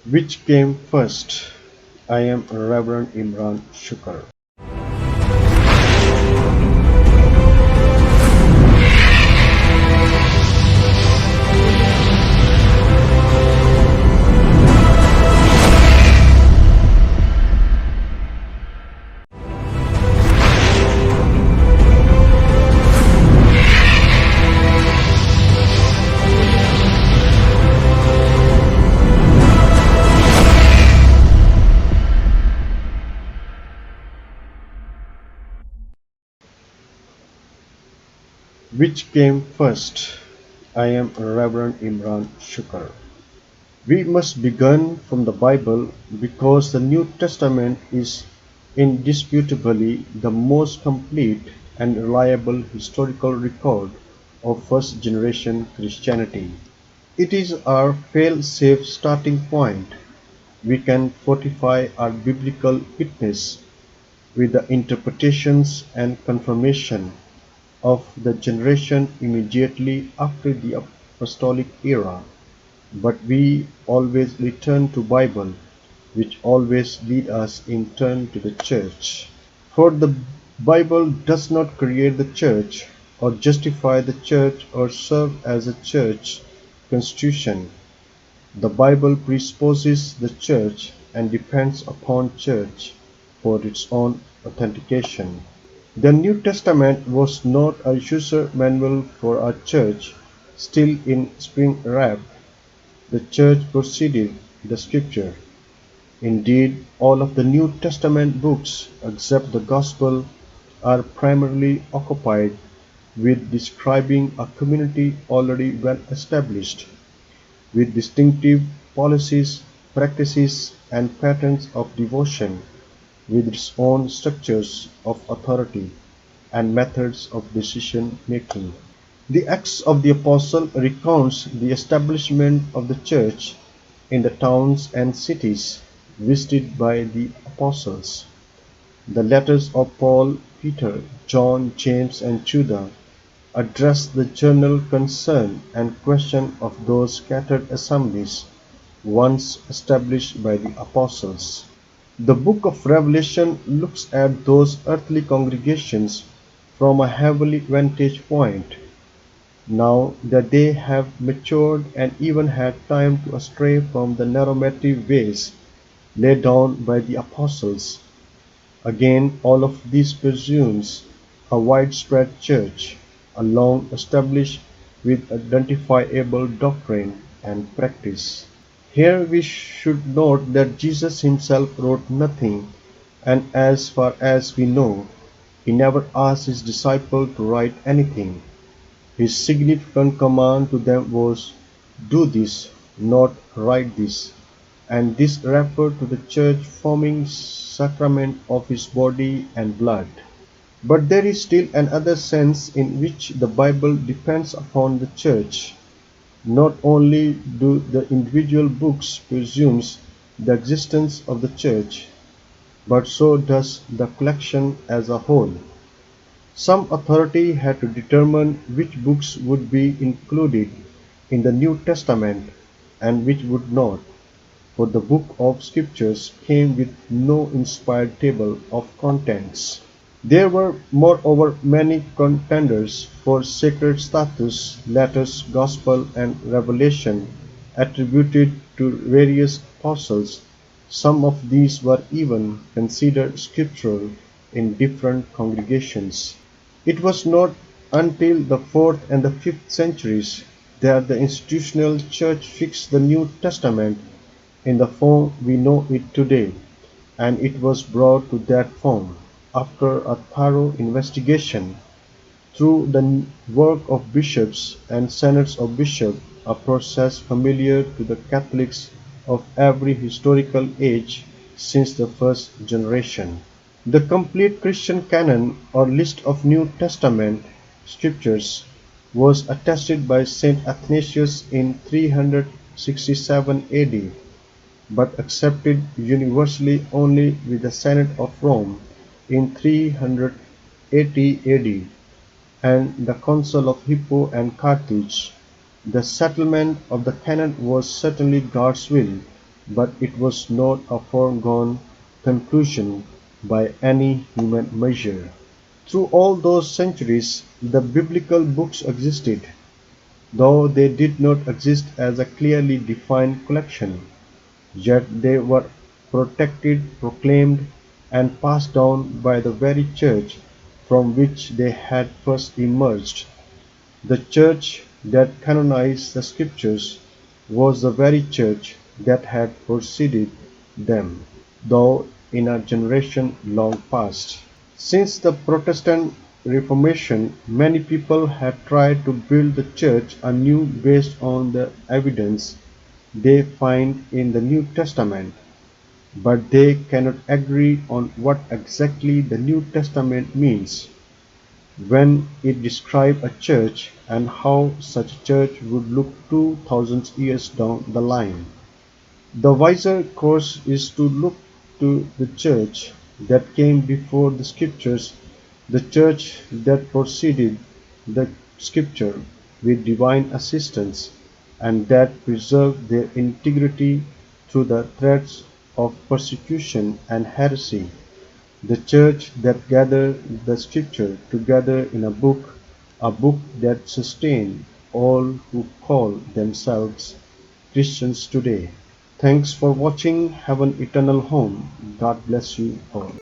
Which came first? I am Reverend Imran Shuker. Which came first? I am Reverend Imran Shuker. We must begin from the Bible because the New Testament is indisputably the most complete and reliable historical record of first generation Christianity. It is our fail-safe starting point. We can fortify our biblical witness with the interpretations and confirmation of the generation immediately after the apostolic era, but we always return to Bible, which always lead us in turn to the church. For the Bible does not create the church, or justify the church, or serve as a church constitution. The Bible presupposes the church and depends upon church for its own authentication. The New Testament was not a user manual for a church still in spring wrap. The church preceded the scripture. Indeed, all of the New Testament books, except the Gospel, are primarily occupied with describing a community already well established, with distinctive policies, practices, and patterns of devotion, with its own structures of authority and methods of decision-making. The Acts of the Apostle recounts the establishment of the church in the towns and cities visited by the apostles. The letters of Paul, Peter, John, James, and Judah address the general concern and question of those scattered assemblies once established by the apostles. The book of Revelation looks at those earthly congregations from a heavenly vantage point, now that they have matured and even had time to stray from the normative ways laid down by the apostles. Again, all of this presumes a widespread church, a long established with identifiable doctrine and practice. Here we should note that Jesus himself wrote nothing, and as far as we know, he never asked his disciples to write anything. His significant command to them was, "Do this, not write this," and this referred to the church forming sacrament of his body and blood. But there is still another sense in which the Bible depends upon the church. Not only do the individual books presume the existence of the church, but so does the collection as a whole. Some authority had to determine which books would be included in the New Testament and which would not, for the book of Scriptures came with no inspired table of contents. There were moreover many contenders for sacred status, letters, gospel, and revelation attributed to various apostles. Some of these were even considered scriptural in different congregations. It was not until the 4th and the 5th centuries that the institutional church fixed the New Testament in the form we know it today, and it was brought to that form after a thorough investigation through the work of bishops and synods of bishops, a process familiar to the Catholics of every historical age since the first generation. The complete Christian canon, or list of New Testament scriptures, was attested by Saint Athanasius in 367 AD, but accepted universally only with the Synod of Rome in 380 AD and the Council of Hippo and Carthage. The settlement of the canon was certainly God's will, but it was not a foregone conclusion by any human measure. Through all those centuries, the biblical books existed, though they did not exist as a clearly defined collection. Yet they were protected, proclaimed, and passed down by the very church from which they had first emerged. The church that canonized the Scriptures was the very church that had preceded them, though in a generation long past. Since the Protestant Reformation, many people have tried to build the church anew based on the evidence they find in the New Testament, but they cannot agree on what exactly the New Testament means when it describes a church and how such a church would look 2000 years down the line. The wiser course is to look to the church that came before the Scriptures, the church that preceded the Scripture with divine assistance, and that preserved their integrity through the threats of persecution and heresy. The church that gathered the Scripture together in a book that sustains all who call themselves Christians today. Thanks for watching. Have an eternal home. God bless you all.